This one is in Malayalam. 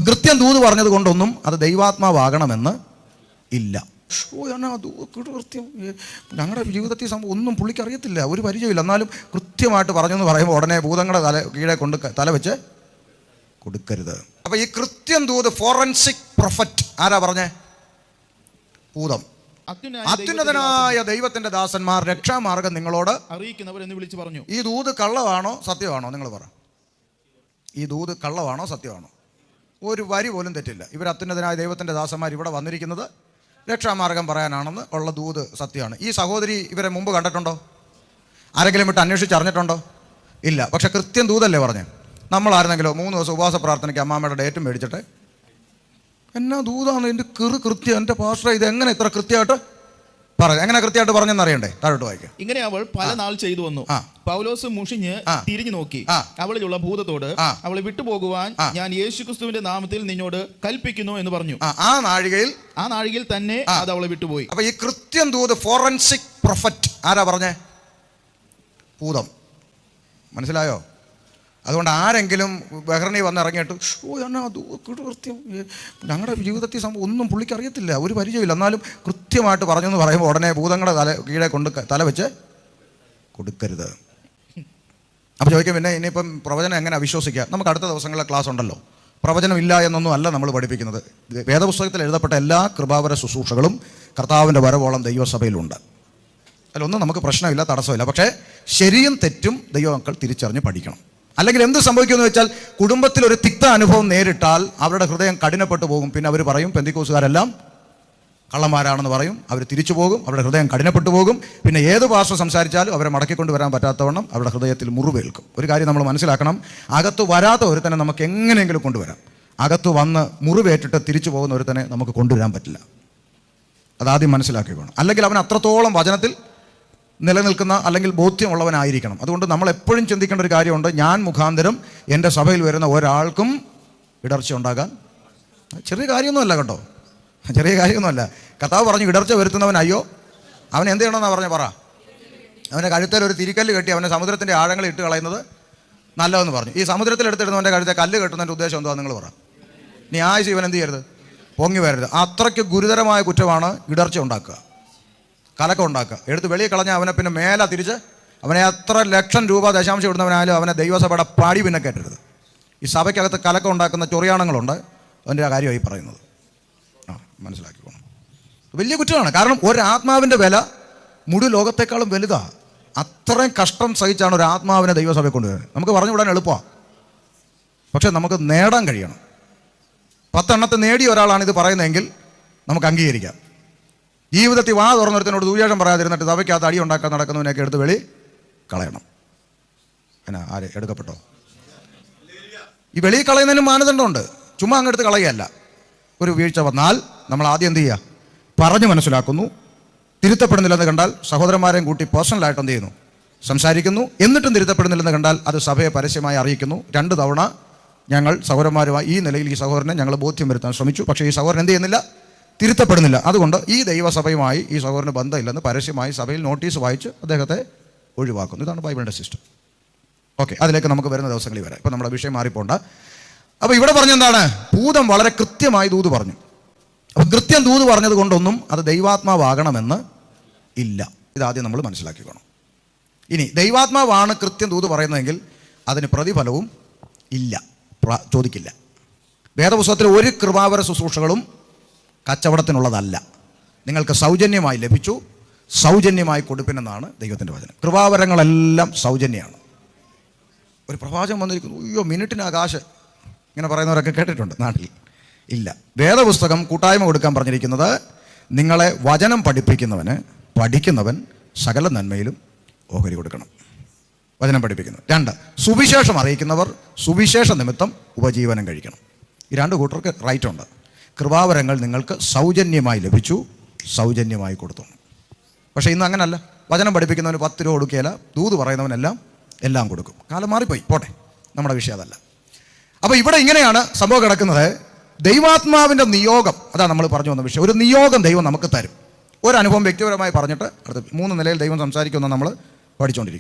കൃത്യം ദൂത് പറഞ്ഞത് കൊണ്ടൊന്നും അത് ദൈവാത്മാവാകണമെന്ന് ഇല്ല. എന്നാ കൃത്യം ഞങ്ങളുടെ ജീവിതത്തിൽ ഒന്നും പുള്ളിക്ക് അറിയത്തില്ല, ഒരു പരിചയമില്ല, എന്നാലും കൃത്യമായിട്ട് പറഞ്ഞെന്ന് പറയുമ്പോൾ ഉടനെ ഭൂതങ്ങളുടെ കീഴെ കൊണ്ട് തല വെച്ച് കൊടുക്കരുത്. അപ്പൊ ഈ കൃത്യം ദൂത്, ഫോറൻസിക് പ്രൊഫറ്റ് ആരാ പറഞ്ഞേ? ഭൂതം. അത്യുന്നതനായ ദൈവത്തിന്റെ ദാസന്മാർ രക്ഷാമാർഗം നിങ്ങളോട് അറിയിക്കുന്നവർ എന്ന് വിളിച്ചു പറഞ്ഞു. ഈ ദൂത് കള്ളമാണോ സത്യമാണോ? നിങ്ങൾ പറ, ഈ ദൂത് കള്ളമാണോ സത്യമാണോ? ഒരു വരി പോലും തെറ്റില്ല. ഇവർ അത്യുന്നതനായ ദൈവത്തിന്റെ ദാസന്മാർ ഇവിടെ വന്നിരിക്കുന്നത് രക്ഷാമാർഗം പറയാനാണെന്ന് ഉള്ള ദൂത് സത്യമാണ്. ഈ സഹോദരി ഇവരെ മുമ്പ് കണ്ടിട്ടുണ്ടോ? ആരെങ്കിലും വിട്ട് അന്വേഷിച്ചറിഞ്ഞിട്ടുണ്ടോ? ഇല്ല. പക്ഷെ കൃത്യം ദൂതല്ലേ പറഞ്ഞേ? നമ്മളായിരുന്നെങ്കിലോ 3 ദിവസം ഉപവാസ പ്രാർത്ഥനയ്ക്ക് അമ്മാമ്മയുടെ ഡേറ്റും മേടിച്ചിട്ട് എന്നാ ദൂതാണ് എൻ്റെ കൃത്യം, എൻ്റെ പാസ്റ്റർ ഇത് എങ്ങനെ ഇത്ര കൃത്യമായിട്ട് പറഞ്ഞു? എങ്ങനെ കൃത്യമായിട്ട് പറഞ്ഞെന്നറിയണ്ടേ? താഴോട്ട് വായിക്കാം. ഇങ്ങനെ അവൾ പല നാൾ ചെയ്തു വന്നു. പൗലോസ് മുഷിഞ്ഞ് തിരിഞ്ഞു നോക്കി അവളിലുള്ള ഭൂതത്തോട്, അവളെ വിട്ടുപോകുവാൻ ഞാൻ യേശുക്രിസ്തുവിന്റെ നാമത്തിൽ നിന്നോട് കൽപ്പിക്കുന്നു എന്ന് പറഞ്ഞു. ആ നാഴികയിൽ തന്നെ അത് അവളെ വിട്ടുപോയി. അപ്പൊ ഈ കൃത്യം ദൂത്, ഫോറൻസിക് പ്രൊഫറ്റ് ആരാ പറഞ്ഞേ? ഭൂതം. മനസ്സിലായോ? അതുകൊണ്ട് ആരെങ്കിലും ബഹ്റൈനിൽ വന്ന് ഇറങ്ങിയിട്ട് എന്നാ കൃത്യം ഞങ്ങളുടെ ജീവിതത്തിൽ ഒന്നും പുള്ളിക്ക് അറിയത്തില്ല, ഒരു പരിചയമില്ല, എന്നാലും കൃത്യമായിട്ട് പറഞ്ഞെന്ന് പറയുമ്പോൾ ഉടനെ ഭൂതങ്ങളുടെ കീഴെ കൊണ്ട് തല വെച്ച് കൊടുക്കരുത്. അപ്പോൾ ചോദിക്കാം, പിന്നെ ഇനിയിപ്പം പ്രവചനം എങ്ങനെ വിശ്വസിക്കുക? നമുക്ക് അടുത്ത ദിവസങ്ങളിലെ ക്ലാസ് ഉണ്ടല്ലോ. പ്രവചനം ഇല്ല എന്നൊന്നും അല്ല നമ്മൾ പഠിപ്പിക്കുന്നത്. വേദപുസ്തകത്തിൽ എഴുതപ്പെട്ട എല്ലാ കൃപാവര ശുശ്രൂഷകളും കർത്താവിൻ്റെ വരവോളം ദൈവസഭയിലുണ്ട്. അതിലൊന്നും നമുക്ക് പ്രശ്നമില്ല, തടസ്സമില്ല. പക്ഷേ ശരിയും തെറ്റും ദൈവമക്കൾ തിരിച്ചറിഞ്ഞ് പഠിക്കണം. അല്ലെങ്കിൽ എന്ത് സംഭവിക്കുമെന്ന് വെച്ചാൽ, കുടുംബത്തിൽ ഒരു തിക്ത അനുഭവം നേരിട്ടാൽ അവരുടെ ഹൃദയം കഠിനപ്പെട്ടു പോകും. പിന്നെ അവർ പറയും പെന്തിക്കോസുകാരെല്ലാം കള്ളന്മാരാണെന്ന് പറയും. അവർ തിരിച്ചു പോകും, അവരുടെ ഹൃദയം കഠിനപ്പെട്ടു പോകും. പിന്നെ ഏത് പാസ്റ്റർ സംസാരിച്ചാലും അവരെ മടക്കിക്കൊണ്ട് വരാൻ പറ്റാത്തവണ്ണം അവരുടെ ഹൃദയത്തിൽ മുറിവേൽക്കും. ഒരു കാര്യം നമ്മൾ മനസ്സിലാക്കണം, അകത്ത് വരാത്ത ഒരുത്തനെ നമുക്ക് എങ്ങനെയെങ്കിലും കൊണ്ടുവരാം. അകത്ത് വന്ന് മുറിവേറ്റിട്ട് തിരിച്ചു പോകുന്ന ഒരുത്തനെ നമുക്ക് കൊണ്ടുവരാൻ പറ്റില്ല. അതാദ്യം മനസ്സിലാക്കിക്കണം. അല്ലെങ്കിൽ അവൻ അത്രത്തോളം വചനത്തിൽ നിലനിൽക്കുന്ന അല്ലെങ്കിൽ ബോധ്യമുള്ളവനായിരിക്കണം. അതുകൊണ്ട് നമ്മൾ എപ്പോഴും ചിന്തിക്കേണ്ട ഒരു കാര്യമുണ്ട്, ഞാൻ മുഖാന്തരം എൻ്റെ സഭയിൽ വരുന്ന ഒരാൾക്കും ഇടർച്ച ഉണ്ടാകാൻ ചെറിയ കാര്യമൊന്നുമല്ല കേട്ടോ, ചെറിയ കാര്യമൊന്നുമല്ല. കർത്താവ് പറഞ്ഞു, ഇടർച്ച വരുത്തുന്നവൻ അയ്യോ, അവൻ എന്ത് ചെയ്യണമെന്നാണ് പറഞ്ഞ പറ. അവൻ്റെ കഴുത്തിൽ ഒരു തിരിക്കല്ല് കെട്ടി അവനെ സമുദ്രത്തിൻ്റെ ആഴങ്ങളിൽ ഇട്ട് കളയുന്നത് നല്ലതെന്ന് പറഞ്ഞു. ഈ സമുദ്രത്തിൽ എടുത്തിടുന്നവൻ്റെ കഴുത്തെ കല്ല് കെട്ടുന്നതിൻ്റെ ഉദ്ദേശം എന്താ നിങ്ങൾ പറ? നീ ആയുസ് ഇവൻ എന്ത് ചെയ്യരുത്, പൊങ്ങി വരരുത്. അത്രയ്ക്ക് ഗുരുതരമായ കുറ്റമാണ് ഇടർച്ച ഉണ്ടാക്കുക, കലക്കം ഉണ്ടാക്കുക. എടുത്ത് വെളിയിൽ കളഞ്ഞാൽ അവനെ പിന്നെ മേലെ തിരിച്ച് അവനെ എത്ര ലക്ഷം രൂപ ദശാംശം ഇടുന്നവനായാലും അവനെ ദൈവസഭയുടെ പാടി പിന്നെ കയറ്റരുത്. ഈ സഭയ്ക്കകത്ത് കലക്കം ഉണ്ടാക്കുന്ന ചൊറിയാണങ്ങളുണ്ട്, അതിൻ്റെ ആ കാര്യമായി പറയുന്നത്. മനസ്സിലാക്കിക്കോണം. വലിയ കുറ്റമാണ്. കാരണം ഒരാത്മാവിൻ്റെ വില മുഴു ലോകത്തെക്കാളും വലുതാണ്. അത്രയും കഷ്ടം സഹിച്ചാണ് ഒരു ആത്മാവിനെ ദൈവസഭയെ കൊണ്ടുവരുന്നത്. നമുക്ക് പറഞ്ഞു വിടാൻ എളുപ്പമാണ്, പക്ഷെ നമുക്ക് നേടാൻ കഴിയണം. 10 എണ്ണത്തെ നേടിയ ഒരാളാണ് ഇത് പറയുന്നതെങ്കിൽ നമുക്ക് അംഗീകരിക്കാം. ജീവിതത്തിൽ വാ തുറന്നൊരുത്തനോട് ദൂഷണം പറയാതിരുന്നിട്ട് സഭയ്ക്കകത്ത് അടി ഉണ്ടാക്കാൻ നടക്കുന്നവനെയൊക്കെ എടുത്ത് വെളി കളയണം. എന്നാ ആര് എടുക്കപ്പെട്ടോ? ഈ വെളിയിൽ കളയുന്നതിന് മാനദണ്ഡമുണ്ട്, ചുമ്മാ അങ്ങെടുത്ത് കളയുകയല്ല. ഒരു വീഴ്ച വന്നാൽ നമ്മൾ ആദ്യം എന്ത് ചെയ്യുക? പറഞ്ഞു മനസ്സിലാക്കുന്നു. തിരുത്തപ്പെടുന്നില്ലെന്ന് കണ്ടാൽ സഹോദരന്മാരെയും കൂട്ടി പേഴ്സണലായിട്ട് എന്ത് ചെയ്യുന്നു? സംസാരിക്കുന്നു. എന്നിട്ടും തിരുത്തപ്പെടുന്നില്ലെന്ന് കണ്ടാൽ അത് സഭയെ പരസ്യമായി അറിയിക്കുന്നു. 2 തവണ ഞങ്ങൾ സഹോദരന്മാരുമായി ഈ നിലയിൽ ഈ സഹോദരനെ ഞങ്ങൾ ബോധ്യം വരുത്താൻ ശ്രമിച്ചു, പക്ഷേ ഈ സഹോദരൻ എന്ത് ചെയ്യുന്നില്ല? തിരുത്തപ്പെടുന്നില്ല. അതുകൊണ്ട് ഈ ദൈവസഭയുമായി ഈ സഹോദരന് ബന്ധമില്ലെന്ന് പരസ്യമായി സഭയിൽ നോട്ടീസ് വായിച്ച് അദ്ദേഹത്തെ ഒഴിവാക്കുന്നു. ഇതാണ് ബൈബിളിൻ്റെ സിസ്റ്റം. ഓക്കെ, അതിലേക്ക് നമുക്ക് വരുന്ന ദിവസങ്ങളിൽ വരാം. ഇപ്പോൾ നമ്മുടെ വിഷയം മാറിപ്പോണ്ട. അപ്പോൾ ഇവിടെ പറഞ്ഞെന്താണ്? ഭൂതം വളരെ കൃത്യമായി ദൂത് പറഞ്ഞു. അപ്പോൾ കൃത്യം ദൂത് പറഞ്ഞത് കൊണ്ടൊന്നും അത് ദൈവാത്മാവാകണമെന്ന് ഇല്ല. ഇതാദ്യം നമ്മൾ മനസ്സിലാക്കിക്കണം. ഇനി ദൈവാത്മാവാണ് കൃത്യം ദൂത് പറയുന്നതെങ്കിൽ അതിന് പ്രതിഫലവും ഇല്ല, ചോദിക്കില്ല. വേദപുസ്തകത്തിൽ ഒരു കൃപാവര ശുശ്രൂഷകളും കച്ചവടത്തിനുള്ളതല്ല. നിങ്ങൾക്ക് സൗജന്യമായി ലഭിച്ചു, സൗജന്യമായി കൊടുപ്പിനെന്നാണ് ദൈവത്തിൻ്റെ വചനം. കൃപാവരങ്ങളെല്ലാം സൗജന്യമാണ്. ഒരു പ്രവാചകൻ വന്നിരിക്കുന്നു, അയ്യോ മിനിറ്റിന് ആകാശ്, ഇങ്ങനെ പറയുന്നവരൊക്കെ കേട്ടിട്ടുണ്ട് നാട്ടിൽ. ഇല്ല, വേദപുസ്തകം കൂട്ടായ്മ കൊടുക്കാൻ പറഞ്ഞിരിക്കുന്നത് നിങ്ങളെ വചനം പഠിക്കുന്നവൻ സകല നന്മയിലും ഓഹരി കൊടുക്കണം. വചനം പഠിപ്പിക്കുന്നത്. 2, സുവിശേഷം അറിയിക്കുന്നവർ സുവിശേഷ നിമിത്തം ഉപജീവനം കഴിക്കണം. ഈ 2 കൂട്ടർക്ക് റൈറ്റ് ഉണ്ട്. കൃപാവരങ്ങൾ നിങ്ങൾക്ക് സൗജന്യമായി ലഭിച്ചു, സൗജന്യമായി കൊടുത്തു. പക്ഷേ ഇന്ന് അങ്ങനല്ല. വചനം പഠിപ്പിക്കുന്നവന് 10 രൂപ കൊടുക്കുകയില്ല, ദൂത് പറയുന്നവനെല്ലാം കൊടുക്കും. കാലം മാറിപ്പോയി, പോട്ടെ, നമ്മുടെ വിഷയം അതല്ല. അപ്പോൾ ഇവിടെ ഇങ്ങനെയാണ് സംഭവം കിടക്കുന്നത്. ദൈവാത്മാവിൻ്റെ നിയോഗം, അതാണ് നമ്മൾ പറഞ്ഞു വന്ന വിഷയം. ഒരു നിയോഗം ദൈവം നമുക്ക് തരും. ഒരു അനുഭവം വ്യക്തിപരമായി പറഞ്ഞിട്ട് അടുത്ത 3 നിലയിൽ ദൈവം സംസാരിക്കുമെന്ന് നമ്മൾ പഠിച്ചുകൊണ്ടിരിക്കും.